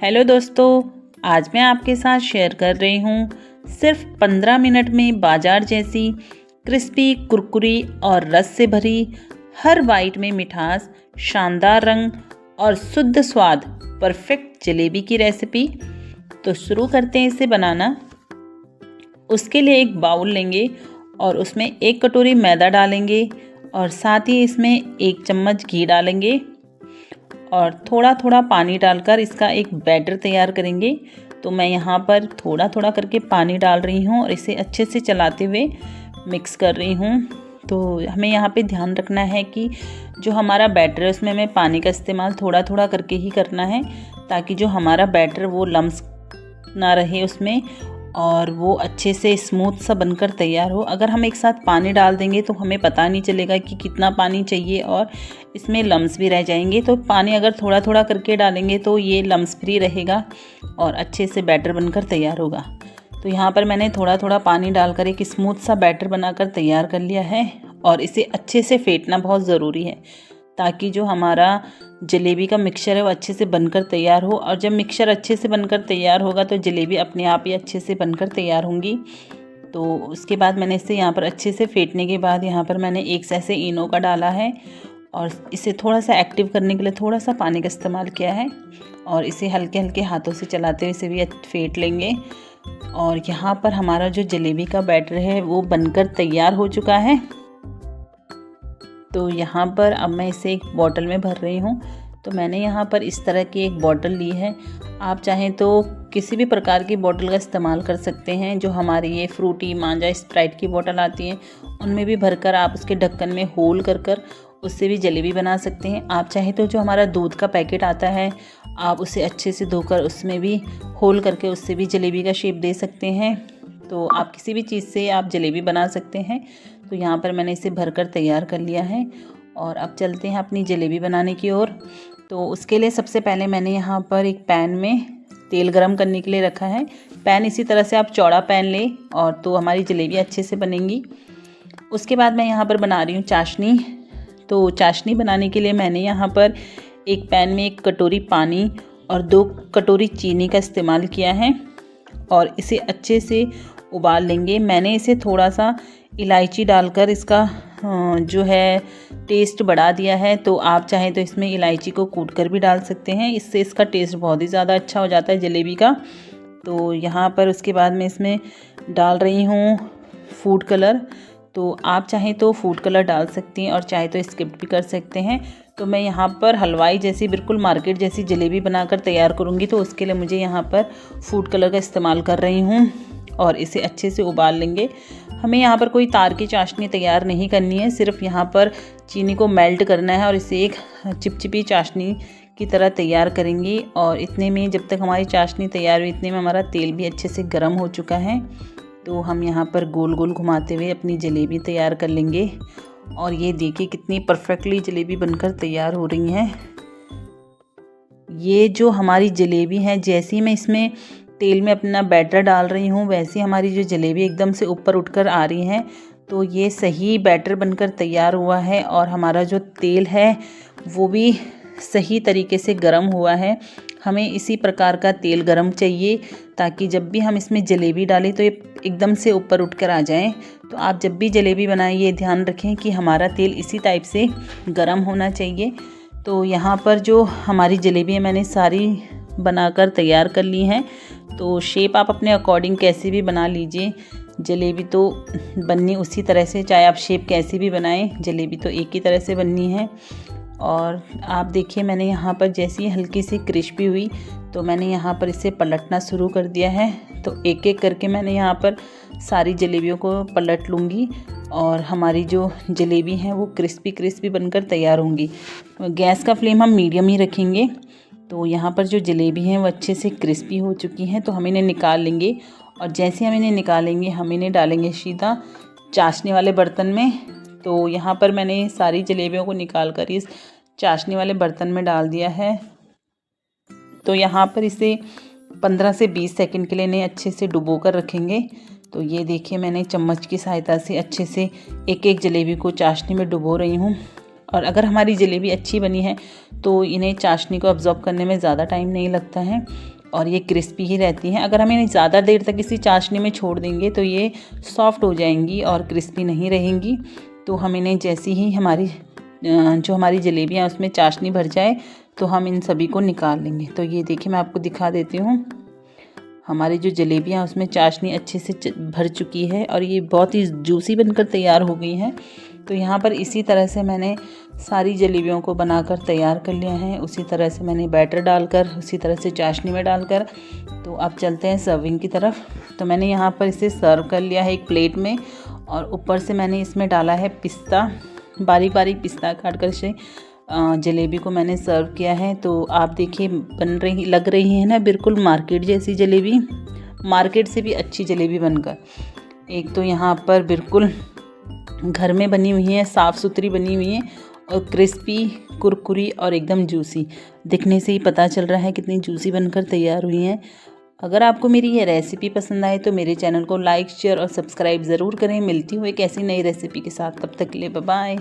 Hello दोस्तों, आज मैं आपके साथ शेयर कर रही हूँ सिर्फ 15 मिनट में बाजार जैसी क्रिस्पी, कुरकुरी और रस से भरी, हर बाइट में मिठास, शानदार रंग और शुद्ध स्वाद परफेक्ट जलेबी की रेसिपी। तो शुरू करते हैं इसे बनाना। उसके लिए एक बाउल लेंगे और उसमें 1 कटोरी मैदा डालेंगे और साथ ही इसमें 1 चम्मच घी डालेंगे और थोड़ा थोड़ा पानी डालकर इसका एक बैटर तैयार करेंगे। तो मैं यहाँ पर थोड़ा थोड़ा करके पानी डाल रही हूँ और इसे अच्छे से चलाते हुए मिक्स कर रही हूँ। तो हमें यहाँ पे ध्यान रखना है कि जो हमारा बैटर है उसमें हमें पानी का इस्तेमाल थोड़ा थोड़ा करके ही करना है, ताकि जो हमारा बैटर वो लम्स ना रहे उसमें और वो अच्छे से स्मूथ सा बनकर तैयार हो। अगर हम एक साथ पानी डाल देंगे तो हमें पता नहीं चलेगा कि कितना पानी चाहिए और इसमें लम्स भी रह जाएंगे। तो पानी अगर थोड़ा थोड़ा करके डालेंगे तो ये लम्स फ्री रहेगा और अच्छे से बैटर बनकर तैयार होगा। तो यहाँ पर मैंने थोड़ा थोड़ा पानी डालकर एक स्मूथ सा बैटर बनाकर तैयार कर लिया है और इसे अच्छे से फेंटना बहुत ज़रूरी है, ताकि जो हमारा जलेबी का मिक्सचर है वो अच्छे से बनकर तैयार हो। और जब मिक्सचर अच्छे से बनकर तैयार होगा तो जलेबी अपने आप ही अच्छे से बनकर तैयार होंगी। तो उसके बाद मैंने इसे यहाँ पर अच्छे से फेंटने के बाद यहाँ पर मैंने 1 सैशे इनो का डाला है और इसे थोड़ा सा एक्टिव करने के लिए थोड़ा सा पानी का इस्तेमाल किया है और इसे हल्के हल्के हाथों से चलाते हुए इसे भी फेंट लेंगे। और यहाँ पर हमारा जो जलेबी का बैटर है वो बनकर तैयार हो चुका है। तो यहाँ पर अब मैं इसे एक बॉटल में भर रही हूँ। तो मैंने यहाँ पर इस तरह की एक बॉटल ली है। आप चाहें तो किसी भी प्रकार की बॉटल का इस्तेमाल कर सकते हैं। जो हमारी ये फ्रूटी, मांजा, स्प्राइट की बॉटल आती हैं उनमें भी भरकर आप उसके ढक्कन में होल कर उससे भी जलेबी बना सकते हैं। आप चाहें तो जो हमारा दूध का पैकेट आता है आप उसे अच्छे से धोकर उसमें भी होल करके उससे भी जलेबी का शेप दे सकते हैं। तो आप किसी भी चीज़ से आप जलेबी बना सकते हैं। तो यहाँ पर मैंने इसे भरकर तैयार कर लिया है और अब चलते हैं अपनी जलेबी बनाने की ओर। तो उसके लिए सबसे पहले मैंने यहाँ पर एक पैन में तेल गरम करने के लिए रखा है। पैन इसी तरह से आप चौड़ा पैन लें और तो हमारी जलेबी अच्छे से बनेंगी। उसके बाद मैं यहाँ पर बना रही हूँ चाशनी। तो चाशनी बनाने के लिए मैंने यहाँ पर एक पैन में 1 कटोरी पानी और 2 कटोरी चीनी का इस्तेमाल किया है और इसे अच्छे से उबाल लेंगे। मैंने इसे थोड़ा सा इलायची डालकर इसका जो है टेस्ट बढ़ा दिया है। तो आप चाहें तो इसमें इलायची को कूट कर भी डाल सकते हैं, इससे इसका टेस्ट बहुत ही ज़्यादा अच्छा हो जाता है जलेबी का। तो यहाँ पर उसके बाद मैं इसमें डाल रही हूँ फूड कलर। तो आप चाहें तो फूड कलर डाल सकती हैं और चाहे तो स्किप भी कर सकते हैं। तो मैं यहाँ पर हलवाई जैसी, बिल्कुल मार्केट जैसी जलेबी बनाकर तैयार करूँगी, तो उसके लिए मुझे यहाँ पर फूड कलर का इस्तेमाल कर रही हूँ और इसे अच्छे से उबाल लेंगे। हमें यहाँ पर कोई तार की चाशनी तैयार नहीं करनी है, सिर्फ यहाँ पर चीनी को मेल्ट करना है और इसे एक चिपचिपी चाशनी की तरह तैयार करेंगी। और इतने में, जब तक हमारी चाशनी तैयार हुई, इतने में हमारा तेल भी अच्छे से गर्म हो चुका है। तो हम यहाँ पर गोल गोल घुमाते हुए अपनी जलेबी तैयार कर लेंगे। और ये देखिए कितनी परफेक्टली जलेबी बनकर तैयार हो रही हैं। ये जो हमारी जलेबी है, जैसे ही मैं इसमें तेल में अपना बैटर डाल रही हूँ वैसे हमारी जो जलेबी एकदम से ऊपर उठकर आ रही हैं। तो ये सही बैटर बनकर तैयार हुआ है और हमारा जो तेल है वो भी सही तरीके से गर्म हुआ है। हमें इसी प्रकार का तेल गरम चाहिए, ताकि जब भी हम इसमें जलेबी डालें तो ये एकदम से ऊपर उठकर आ जाएं। तो आप जब भी जलेबी बनाएं ये ध्यान रखें कि हमारा तेल इसी टाइप से गरम होना चाहिए। तो यहाँ पर जो हमारी जलेबी है मैंने सारी बनाकर तैयार कर ली हैं। तो शेप आप अपने अकॉर्डिंग कैसे भी बना लीजिए, जलेबी तो बननी उसी तरह से, चाहे आप शेप कैसी भी बनाएं, जलेबी तो एक ही तरह से बननी है। और आप देखिए मैंने यहाँ पर जैसी हल्की सी क्रिस्पी हुई तो मैंने यहाँ पर इसे पलटना शुरू कर दिया है। तो एक एक करके मैंने यहाँ पर सारी जलेबियों को पलट लूँगी और हमारी जो जलेबी हैं वो क्रिस्पी क्रिस्पी बनकर तैयार होंगी। गैस का फ्लेम हम मीडियम ही रखेंगे। तो यहाँ पर जो जलेबी हैं वो अच्छे से क्रिस्पी हो चुकी हैं, तो हम इन्हें निकाल लेंगे। और जैसे हम इन्हें निकालेंगे हम इन्हें डालेंगे सीधा चाशनी वाले बर्तन में। तो यहाँ पर मैंने सारी जलेबियों को निकाल कर इस चाशनी वाले बर्तन में डाल दिया है। तो यहाँ पर इसे 15 से 20 सेकंड के लिए इन्हें अच्छे से डुबो कर रखेंगे। तो ये देखिए मैंने चम्मच की सहायता से अच्छे से एक एक जलेबी को चाशनी में डुबो रही हूँ। और अगर हमारी जलेबी अच्छी बनी है तो इन्हें चाशनी को अब्ज़ॉर्ब करने में ज़्यादा टाइम नहीं लगता है और ये क्रिस्पी ही रहती हैं। अगर हम इन्हें ज़्यादा देर तक इसी चाशनी में छोड़ देंगे तो ये सॉफ्ट हो जाएंगी और क्रिस्पी नहीं रहेंगी। तो हम इन्हें जैसी ही हमारी जो हमारी जलेबियाँ उसमें चाशनी भर जाए तो हम इन सभी को निकाल लेंगे। तो ये देखिए मैं आपको दिखा देती हूँ, हमारी जो जलेबियाँ उसमें चाशनी अच्छे से भर चुकी है और ये बहुत ही जूसी बनकर तैयार हो गई हैं। तो यहाँ पर इसी तरह से मैंने सारी जलेबियों को बनाकर तैयार कर लिया है। उसी तरह से मैंने बैटर डालकर उसी तरह से चाशनी में डालकर, तो अब चलते हैं सर्विंग की तरफ। तो मैंने यहाँ पर इसे सर्व कर लिया है एक प्लेट में और ऊपर से मैंने इसमें डाला है पिस्ता, बारीक बारीक पिस्ता काट कर से जलेबी को मैंने सर्व किया है। तो आप देखिए लग रही है ना बिल्कुल मार्केट जैसी जलेबी, मार्केट से भी अच्छी जलेबी बनकर। एक तो यहाँ पर बिल्कुल घर में बनी हुई है, साफ़ सुथरी बनी हुई है और क्रिस्पी, कुरकुरी और एकदम जूसी। दिखने से ही पता चल रहा है कितनी जूसी बनकर तैयार हुई हैं। अगर आपको मेरी ये रेसिपी पसंद आए तो मेरे चैनल को लाइक, शेयर और सब्सक्राइब ज़रूर करें। मिलती हूँ एक ऐसी नई रेसिपी के साथ, तब तक के लिए बाय बाय।